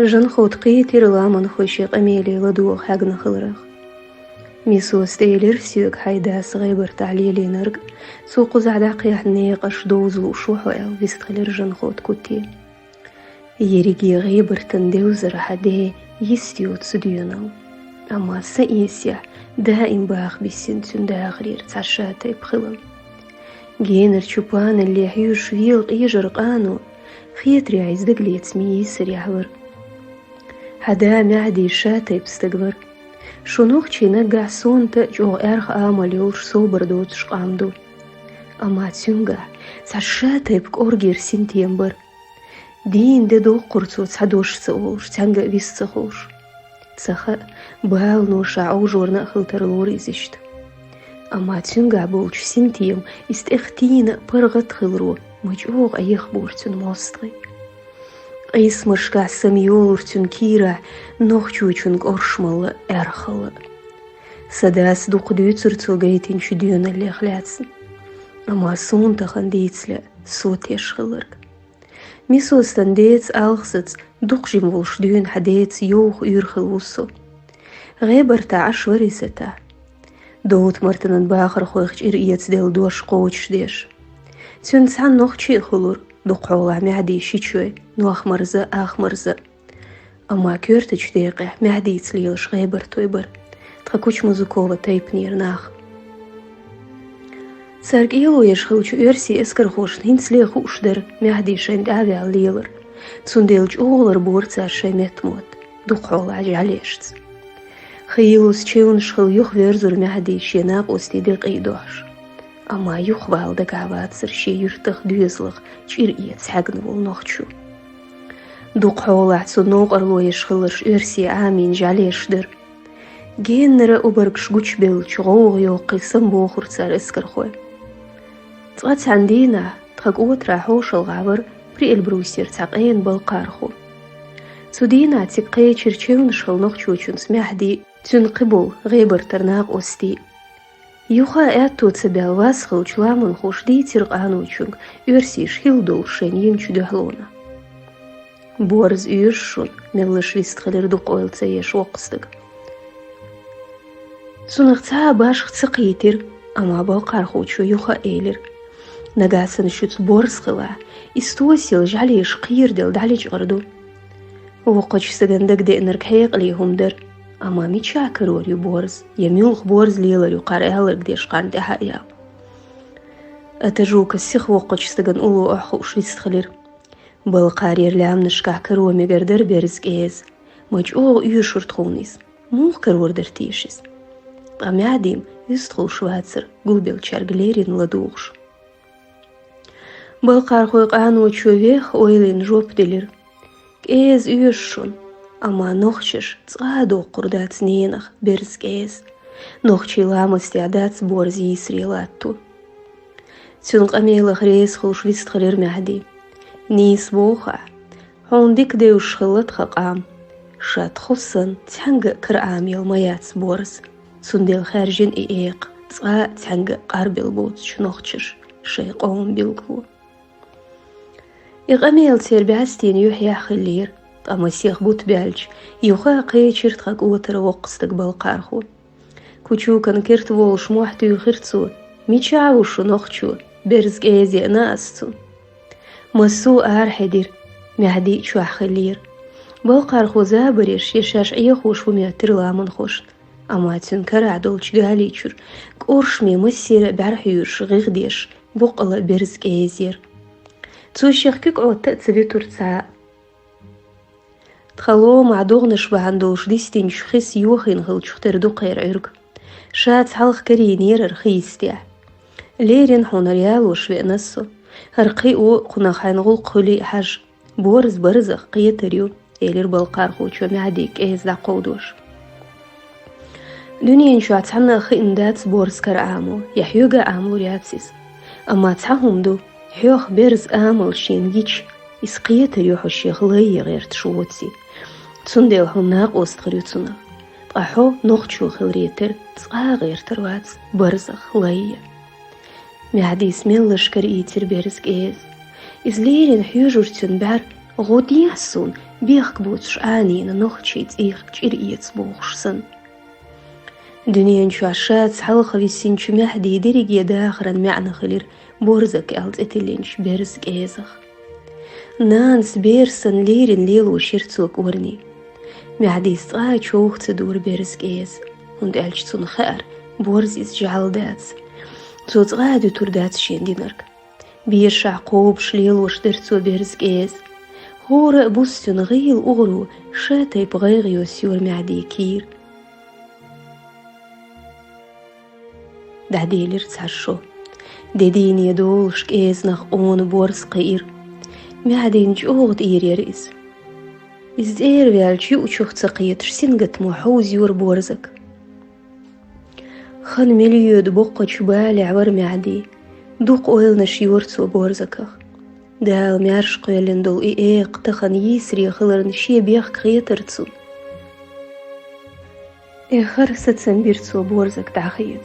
جن خود قيتر لامن خوشيق أميلي لدوغ حقنا خلرخ ميسو ستيلر سيوك حيداس غيبر تعليلي نرق سوق زعدا قيح نيقش دوزلو شوحو أو بيستخلر جن خود كتي يريقي غيبر تندوزر حدي يستيو تسديونو أما سئيسيا دائم باخ بيسنتون داغرير تعشاتي بخلم جينر شوبان اللي حيوش فيل إيجر قانو خيتري عيز دقلي تسمي سريعور حدا معدي شاتي بستقبر شنوخ چي نقع سونتا جو ارخ آمال يورش صوبر دوتش قامدو أما تسونقع تعشاتي بك أورجير سنتيمبر دين دو قرصو تحدوش سووش تنقع بيستخوش تسخى بال نوشا عوجور نأخل ترلوري زشت أما تسونقع بولش سنتيم استختين برغت خلرو مجوغ أيخ بورتون موستغي أيس مرشقع سميولورتون كيرا نوخجوچون قرشمال أرخل سداس دو قدوترتو غيتين شديون اللي خلاتسن أما سونتا خنديتسلا سوتيش خلرق ميسو استنديتس ألخصت دوقجم والشديون حديتس يوخ يرخل وصو غيبر تعش وريستا دوت مرتنن باخر خويخش إرئيت ديل دوش قوش ديش تنسان نوخشي خلور دوقعولا معدي شيشوي نوخ مرزا آخ مرزا أما كيرتش ديقح معدي تسليلش غيبر تويبر تخكوش مزوكولا تايبنير ناخ سارق إيلو يشخلوش إرسي إسكر خوش نينسلي خوش در معدي شاند آبي عليلر تسنديلج أولر بورتسار شاي متموت دوقعولا عجاليشتس خيلوس تشيون شخل يخ فيرزر معدي شيناق وستيدق إيدوش أما يخ بالدك عواتسر شي يرتخ دوزلغ تشيرئيت سحقن والنوخشو دوقعولا عتسنوق أرلو يشخلش إرسي آمين جاليش در جين نرى أبرقش قوش بيلش غوغ يوقي سنبوخر تسار إسكر خوي تغات عندينا تخاق قوت راحوش الغابر بري البروسير تاقين بالقارخو سودينا تيقاي تشيرچيون شخل نوخشوچون سمحدي تنقبل غيبر ترناق أستي يوخا آتو تسبيل واسخل چلامن خوش دي ترقانوچون يرسيش هيلدول شنين چدهلونا بورز يرشون ملش ويستخلر دوق أويل تسيش وقستك سنغتها باش تسقيتر أما بالقارخوچو يوخا إيلر نقاسن شوت بورز خلا استوسيل جعليش قير دل دعليج غردو وقش سجندك دقنر كحيق ليهم در أما ميتشاكرور يبورز يميلخ بورز ليلر يقارئهالر قديش قانتي حقيا أتجوك السيخ وقش سجن أولو أحخو شويستخلر بالقارير لام نشكع كرو مقردر بيرزق إيز مجؤوغ يوشور تخونيز موخ كرور درتيشيز أمياديم يستخل شواتسر قلبيل تشارقليرين لدوغش بالقارخو يقانو تشوفيخ أويلين جوب دلير إيز يوشون أما نوخشش تصادو قردات سنينخ بيرزق إيز نوخشي لام استعداد بورزي يسريلاتو تنق أميلخ ريس خلش ويستخلر معدي نيس بوخا هون ديك ديوش خلط خقام شات خصن تحنق كراميل ميات بورز سنديل خارجين إيق تحنق قارب البوت شنوخشش شيقون بيلقو إغاميل تير بعستين يحيا خلير أما سيخ بوت بالج يوخا قيتشر تخاق وتر وقستك بالقارخو كوچو كان كرت وولش موحتو يخرتسو ميچاوشو نوخشو برزق إيزي ناستو مسو حدير معدي شو خلير بالقارخو زابريش يشاش أي خوش ومياتر لامن خوش أما تنكر عدولش غاليچور قرش مي مسير برحيوش غيغديش بقل برزق إيزير تسوشيخ كيك عود تأتسبي ترتساء تخلو مع دوغنش بعندوش ديستين شخص يوخين غلش تردو قير عرق شات حلق كرينير رخيستيع ليرين حون ريالوش بأنسو هرقيقو قنا خينغول قولي حاج بورز برزق قيتريو إلير بالقارخو شو معديك إيز دا قودوش دنيا شو عتحنا خين دات بورز كرعامو يحيوغا عامو رياتسيس أما تحهم دو حيوخ بيرز آمل شينجيش إسقيت ريوحو الشيخ لي غير تشوتسي تسنديل هناق وستغريوتسونا طاحو نوخشو خلريتر تسقا غير تروات برزخ لي معدي سميلش كريتر بيرزق إيز إزليرين حيوجور تنبار غودياسون بيخ بوتش آنين نوخشيت إيخ جيريت بوخشسن دنيا نشاشات حلقة في السنش مهدي درجة داخرا معنى خلير بورزك ألت إتلينش بيرزك إيزخ نانس بيرسن ليرن ليل وشيرتوك ورني مهدي استغاية شوخ تدور بيرزك إيز und elchtsun خير بورزيز جعل داتس زوت غادو تور داتس شين دينرك بيرش عقوب شليل وشدرتو بيرزك إيز هور بوستن غيل أغرو شاتي بغيغيو سيور معدي كير دعديلر تسحشو ديدين يدول شك إيز نخ أون بورز قير معدين جوغد إير يريز إز إير ويالجي وشوخ تسقيتش سنغت محوز يور بورزك خن مليود بقى شبالي عور معدي دوق أويلنا شيورتسو بورزكخ دال ميارش قيلن دول إيق تخن يسري خلرن شي بيخ خيترتسو خرست سنبيرتسو بورزك تاخيت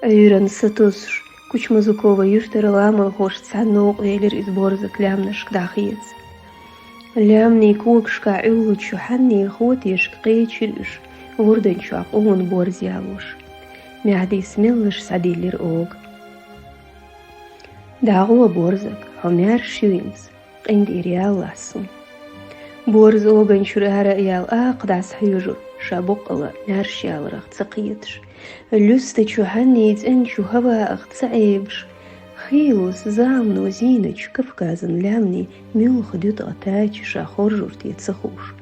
أيران ستوسش كوش مزوكوبا يرتر لامن خوش تسعنوق ويلر إز بورزك لامنشك تاخيت لامني كوكشكا عولو شحني خوتيشك قيتشلش وردن شاقون بورزيالوش معدي سميلش سعديلر أوغ داغوا بورزك عميار شوينز عند إريال لاسون بورز أوغن شرهر إيال آقد حيوجو شابوق الله نارشيال رغت سقيتش اللوستة شوهانيز انشو هوا أخت سعيبش خيلوس زامنو زينج كفكازن لامني ميل خديوت أتاج شاخور جورتي تسخوش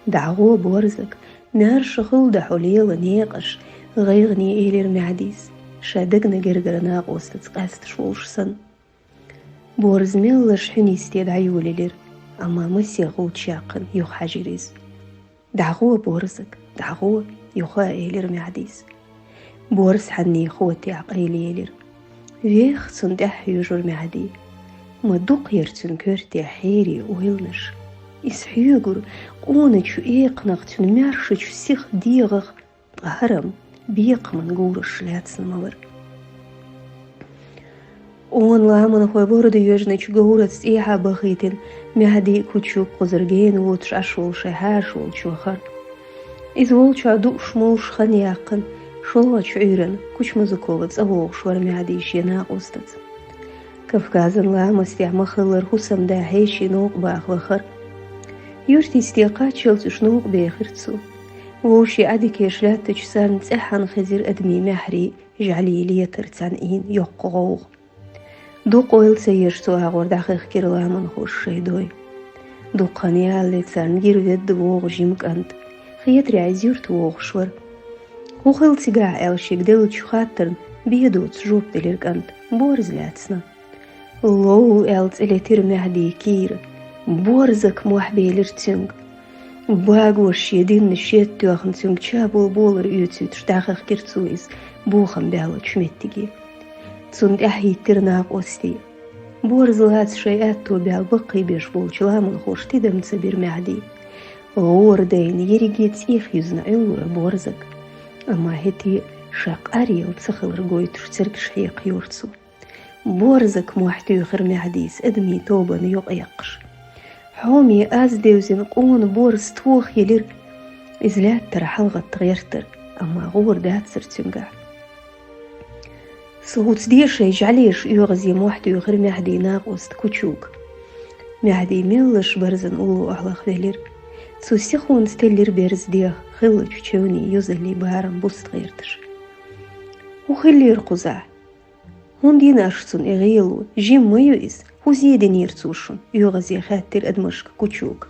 داغوا بورزك نارش خلد حوليل نيقش غيغني إيلير معديس شادقنا قرقرنا قوست تقاست شوشسن بورز ميلش حنيستيد عيوليلير أما مسي غوت شاقن يوخ حجريز دعغوه بورزك دعغوه يوخا إيلير معديس بورز حني خوتي عقيليلير ويخ تندح يجر معدي ما دوق يرتن كورتي حيري وهلنش إسحيوغر قونتشو إيقنغتن مارشتشو سيخ ديغغ طهرم بيق من قورش لاتسن مور اون لامن خوي بورد يجنش قورت سيحا بخيتن مهدي كوتشو قزرجين ووتش أشول شهاشول شوخر إذ ولش عدوش موش خنياقن شولوش عيرن كوش مزكوبت أوغش ور مهديش يناقوستت كفكازن لامس يعمى خلر حسم دا هيشي نوق باخ وخر يورتي استيقات شلتش نوق بيخرتسو ووشي عدكيش لا تجسان تسحن خزير أدمي محري جعلي ليتر تعنين يقغوغ دوق ويل سيرشتو هاغور داخيخ كيرلا من خوش شيدوي دوق خانيال لتسان جير ود بوغ جيمك أنت خيتري عزير توغ شور وخل تيقاع ألشيك دلتش خاطرن بيدوت جوب دليرك أنت بورز لاتسنا لو ألت إلي تير مهدي كير بورزك موحبي لرتنگ باغوش يدين نشيت توخن تنگ تشابول بولر يوتيت شتاخخ كيرتسويز بوخم بالو شمتتگي تسند أحي ترناق أستي بورز لات شيئات تو بال بقي بيش بولشلا من خوش تدم تسبير معدي غور دين يريجيت إيخ يزنع يورا بورزك أما هتي شاق أريل تسخل رقويت شترك شحيق يورتسو بورزك موحتو يخر معديس أدمي توبن يقيقش حومي آز ديوزن قون بورز توخ يلير إزلات ترى حلغة تغيرتر أما غور دات سرتنقع صوت ديش يجعليش يغزي موحدو يغير معدي ناقوست كوتشوك معدي ميلش برزن أولو أهلا خذلير سوسيخون ستيلير بيرز ديه خلج تشوني يوزلي بارم بوست غيرتش وخلير قزع هون ديناشتون إغيلو جيم ميويس وزيدين يرتوشن يغزي خاتر أدمشك كوتشوك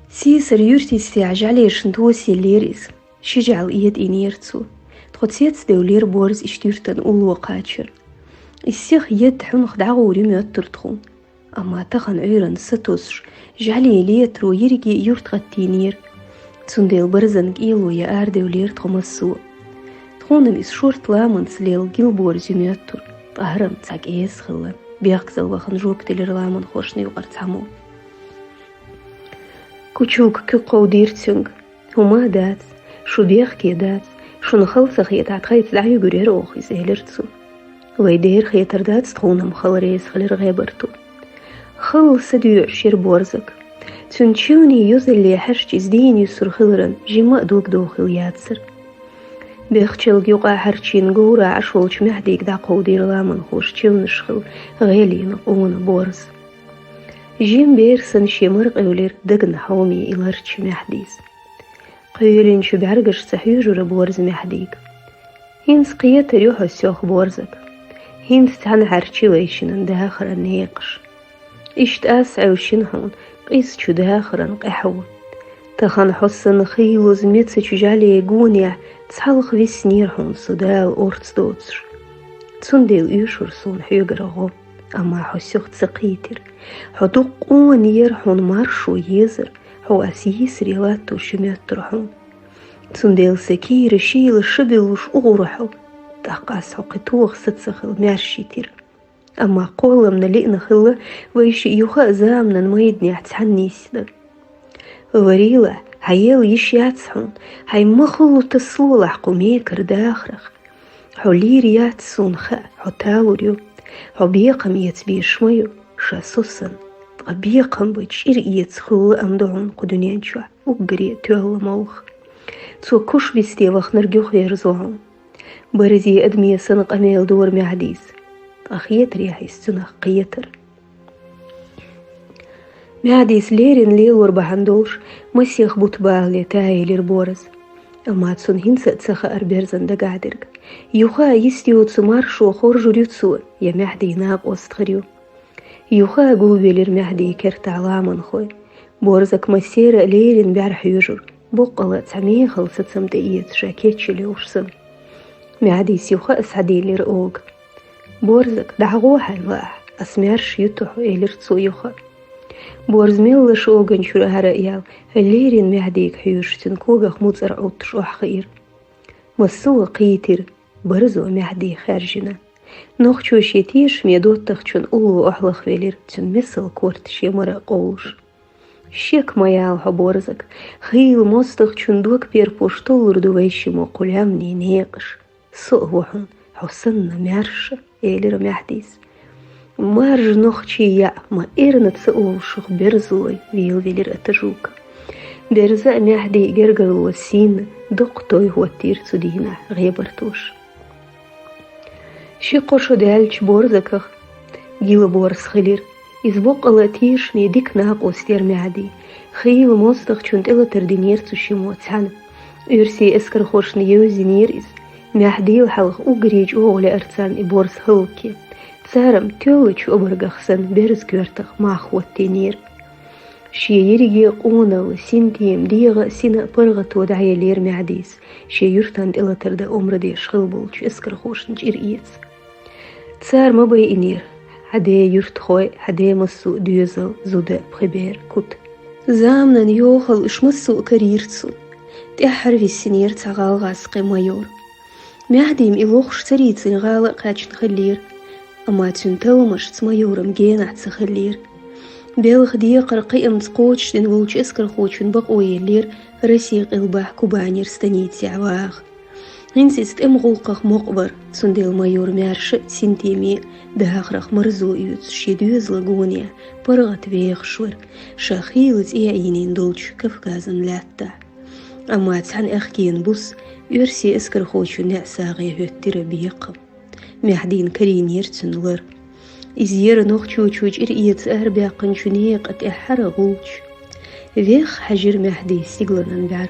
سيسر يرتي استعجاليش نتوسي الليريس شجعل إيد إنيرتو تخطيت دولير بورز اشتيرتن أولو قاتشر السيخ يد حنخ دعوري ميترتخون أما تخن عيرن ستوسش جعلي ليترو يرجي يرتغتينير تسنديل برزنك إيلو يا دولير تخمسو تخونن إس شورت لامن سليل جيل بورز يميتر طهرم تساق إيس خلا بيغزل وخن جوك تلير لامن خوشني وقرتعمو كوتشوك كقو ديرتسنگ هما دات شو بيخكي دات شو نخلص خيطات خيط دعيو قرير أوخي سهلرتسو ويدير خيطر دات تخونم خلريس خلر غيبرتو خل سديو شير بورزك تنشوني يوزلي حرش إزدين يسر خلرن جمع دوك دوخل ياتسر بيختشل جوقا حرشين جورا عشولش مهديك دا قودير لامن خوش تشل نشخل غالي نقونا بورز جيم بيرسن شمر قولير دقن حومي إلارش مهديس قيلين شو بعرقش سحيجر بورز مهديك هينس قية ريوح السوخ بورزك هينس تان حرشي ويشن داخر النيقش إشت أسعى وشنهون قيس شو داخر قحوة تخان حسن خيلوز ميتس جالي يقونيا تسحلق في سنيرهون صداو أورتسدوتر تسنديل يوشور صون حيقر غو أما حسيخ تسقيتر حدوق قون يرحون مارشو يزر هو أسيس ريلاتو شميترحون تسنديل سكير شيل شبل وش أغرحو تقاس حقتوغ ستسخل مارشيتر أما قولة من اللي خلا ويش يوخا زامنا الميدني عتحنيسنا وريلا هيل يشياتسحون هاي مخلو تسلولح قميكر داخرخ حولير ياتسون خا حتاوريو حبيقم يتبيش ميو شاسوسن طبيقم بجير يتسخل أمدعون قدنيانشوا وقري تيوه موخ تو كوش بيستيوخ نرجوخ يرزوهم برزي أدمي سنق أميل دور معديس أخيت ريح السنخ قيتر معديس ليرين ليل وربحندوش مسيخ بوتبال تاهي ليربورز أما تسون هنسا تسخى أربيرزن دقادرق يوخا يستيو تسمار شو خورجو ريوتسو يا معدي ناق وستخريو يوخا قوبي ليرمعدي كرت علامن خوي بورزك مسيرة ليرين بيعرح يجر بقلة تعميه خلصت سمدقيت شاكيتش ليوشسن معديس يوخا أسعدي ليرقوق بورزك دعوها الواح أسمارش يتوحو إليرتسو يوخا بورز ميلش اوغن شورا هرأيال الليرين معديك حيوش تنكوغخ موزر عوتش خير مسوى قيتر برزو معدي خارجنا نوخشوش يتيش ميدوتخ چون أولو أحلخ ويلير تن مثل كورتش يمرا قوش شيك ميال بورزك خيل مستخ چون دوك بير بوشتولر دويشي مو قلامني نيقش سؤوحن حسن مارش إلير معديس مارج نوخشي يا ما إرنت سؤوشخ برزوي ويلير أتجوكا برزا معدي جرجل وسين دقتوي هو التير تدينا غيبرتوش شي قوشو دالش بورزكخ جيل بورس خلير إزبوق الله تيرشني ديك ناقو ستير معدي خيل مستخ چونت إلا تردينير تشي موتسان إرسي إسكر خوشني يوزي نيريز معدي وحلق أغريج أغلى أرتسان إبورس هلكي تسارم تولش أبرغخسن برز كورتخ ماخ واتينير شي يريجي قونا وسنتيم ديغا سينا برغت ودعي لير معديس شي يرتان إلا تردا أمردي شخلبولش إسكر خوشن جيرئيس تسار مباي إنير هدي يرت خوي هدي مسو ديوزل زودا بخبير كوت زامنا نيوخل إشمسو كريرتسو تأحر في السنير تغال غاسقي مايور معديم إلوخش تريتسن غالق قاچن خلير أما تنتلمش تمايورم جينا تسخلير بيلخ ديقر قيم تقوش دنولش إسكر خوشن بقوي اللير رسيق الباح كوبانير ستنيت عواغ هنسيست غلقخ مقبر تسنديل مايور مارش سنتيمي دهاخرخ مرزو يوتس شيدوز لغونيا برغت بيخ شور شاخيلت إيعينين دولش كفكازن لاتا أما تحن أخكين بوس يرسي إسكر خوشن نعساغي هوتر بيقم معدين كرين يرتن لر إزير نوخشوش إرئيت أرباقن شنيق أتأحر غوش فيخ حجر معدي سيغلن بار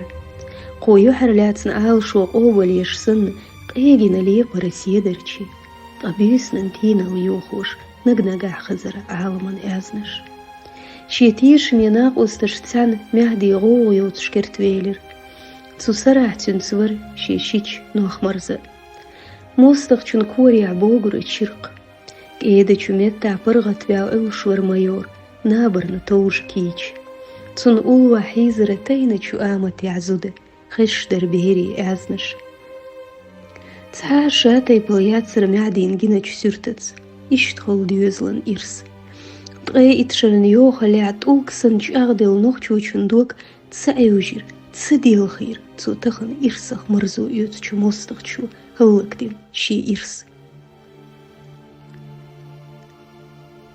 قويو حرلاتن آل شوق أول يشسن قيقين لي برسيدرشي طبيس ننتينا ويوخوش نقنقع خزر عالمن أزنش شيتيش ميناق استشتان معدي غوغيو تشكرت ويلر تسرع تنسور شيشيش نوخ مرزق مستخ چون كوري عبوغر تشرق إيدا چوميتا برغت باو إلشور مايور نابر نتوش كيش تون أولوا حيزر تاينا چو آمت يعزود خش در بهيري أعزنش تسحار شاتاي بليات سر معدين جينا چو سورتتس إشتغل ديوزلن إرس تغاي إتشرن يوخا لعت أوكسن چو أغدل نوخ چو چندوك تسعيوجير تسديل خير تسو تخن إرسخ مرزو يوت چو مستخ چو هلقدين شي إرس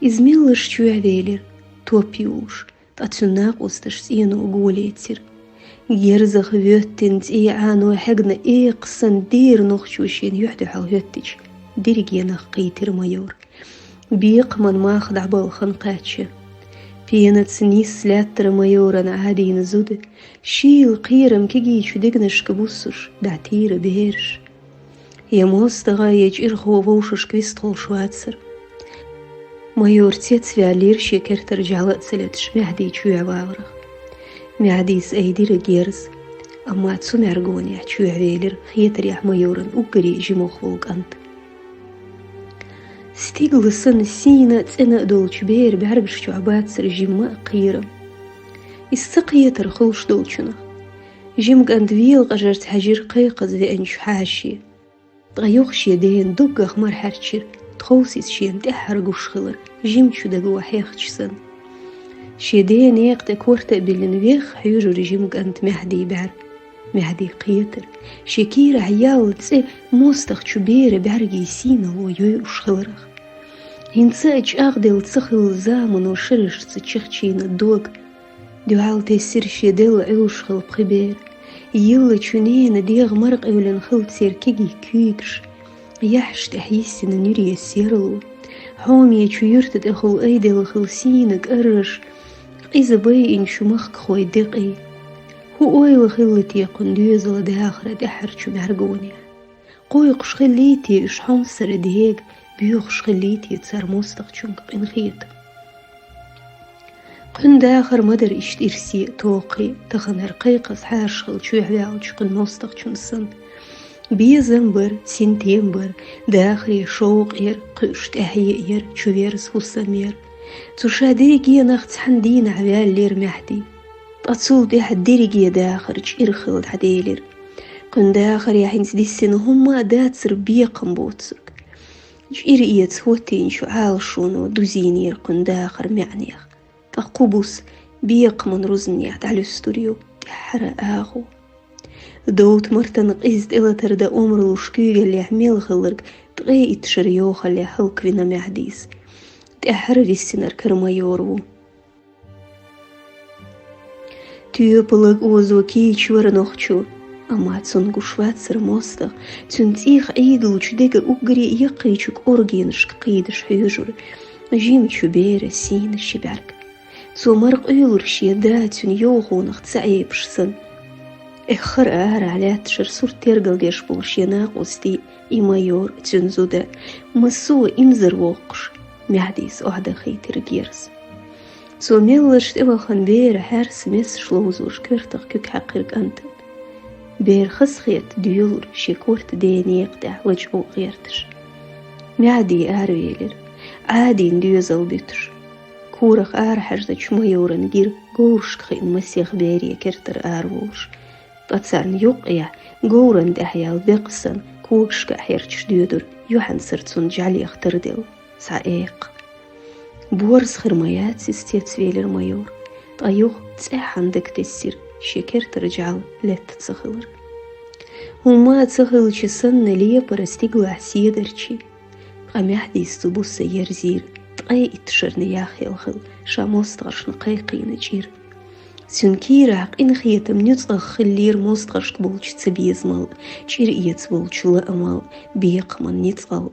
إزميلش چو عويلر توبيوش تاتسناق وستشسينو قوليتر جيرزخ فيوتن عانو حقنا قصن دير نخشوشين يحدو حوهتج ديرجينا قيتر مايور بيق من ماخد عبال خنقاتشه بينت سنيس لاتر مايورا عادي نزود شيل قيرم كيجي شدقنش كبوسش دعتير بهيرش يا موست غايج إرخو ووشش كويستغل شواتسر مايور تيتسفي علير شكر ترجع لأتسلتش مهدي تشوع واورخ مهديس أيدير جيرز أما تسمع رقوني تشوع ويلر خيتر يح مايورن وقري جموخ فوق أنت ستيغلسن سينا تسنا دولش بير بعربش شعبات سر جماء قيرم استقية ترخوش دولشنا جيم قندويل غجرت حجير قيقز بأنش حاشي تغيوخش يدين دقخ مرحرشر تخوسيس شين تحرقوش خلر جيم شدقوا حيخش سن شيدين يقت كورتا بالنويخ حيوجو رجيم قند مهدي بعر مهدي قيتر شكير عيال تسي موستخ شبير بعرقي سينا ويوش خلرخ هنساج أغدل تسخل زامن وشرش تشيخشين الدوق دوال تيسير شيدل عوش خل بخبير يلا تشونين ديغ مرق أولن خل تسير كيجي كيكش يحش تحيسين نوري السيرلو حومي تشويرت تأخل أيدل خلسينك أرش إذا باين شمخ خوي دقي هو أيل خلتي قندوز لداخرة دحرش معرقوني قويقش خليتي إشحون سرديق بيوخش خليتي تسار موستق شنك بنخيط قن داخر مدر إرسي توقي تخنر قيقص حاشخل شو عباوش قن موستق شنسن بيزنبر سنتيمبر داخري شوق إير قشت أحيئير شو فيرس فوسامير تشادريكي نخت حندين عبال لير مهدي أتصول دي حديريكي داخر إرخل حديلر قن داخر يحين سديسين هما داتسر بيقم بوتسك إرئيت سوتين شو عالشونو دوزينير قن داخر معنيخ تقبوس بيقمن رزنيات على الستوريو تحرى آخو دوت مرتن قيزد إلا تردا أمر الوشكيغ اللي عميل خلرق تغي إتشريوخ اللي حلق فينا معديس تحرى في السنر كرمايورو تيوبلق وزوكي تشور نوخشو أما تسنقو شواتسر موستغ تنتيخ أيدل جدق أقري يقيشك أورجينشك قيدش حيجر جيم شبير سين الشبارك سو مرق أيلر شيداتن يوغونخ تسعيبش سن إخر على تشر صور ترقل ديش بولشيناق وستي إيمايور تنزودا مسو إمزر ووقش معديس أعدا خيتر جيرس سو ميلش تبخن بير حارس مس شلوزوش كرتخ كك حقيرك أنت بير خسخيت ديولر شكورت ديني يقطع وجهو غيرتش معدي آرويلر عادي نديوزل بيتش كورخ حاجة شميورن جير قورش خين مسيخ بيري كرتر آروش بطسان يقيا قورن دحيال بقسن كوكش كحيرتش ديودر يوحن سرتسون جعلي اختردل سائق بورز خرميات سيستيت سويلر مايور طايوخ تساحن دك تسير شكر ترجعل لا تتسخلر وما تسخل شسن ليه برستيقل عسيدرشي قميحدي استبوس يرزير طاي اتشرني ياخي الخل شاموستغرش نقايقي نجير سنكير عقين خيتم نيوتغ خلير موستغرش تبولش تسبيزمال شيرئيت بولش لأمال بيقمن نيتغل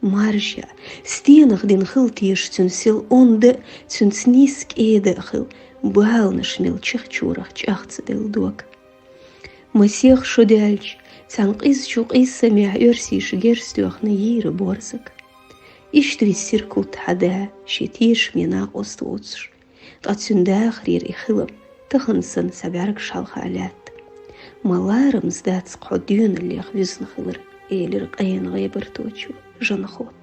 مارجع ستينخ دين خلتيش تنسل أوند تنسنيسك داخل بهال نشمل تشخشورخ تشاخت دل دوك مسيخ شدالج تنقيز شوقيز سميع يرسيش جيرستوخ نيير بورزك إشتوي السيركوت حدا شتيش ميناق أستوتش تاتسون داخرير إخلم تخنسن سبعرك شالخالات مالارم زدات سقعدون اللي يخبزن خلر إيلر قين غيبر توتشو جنخوت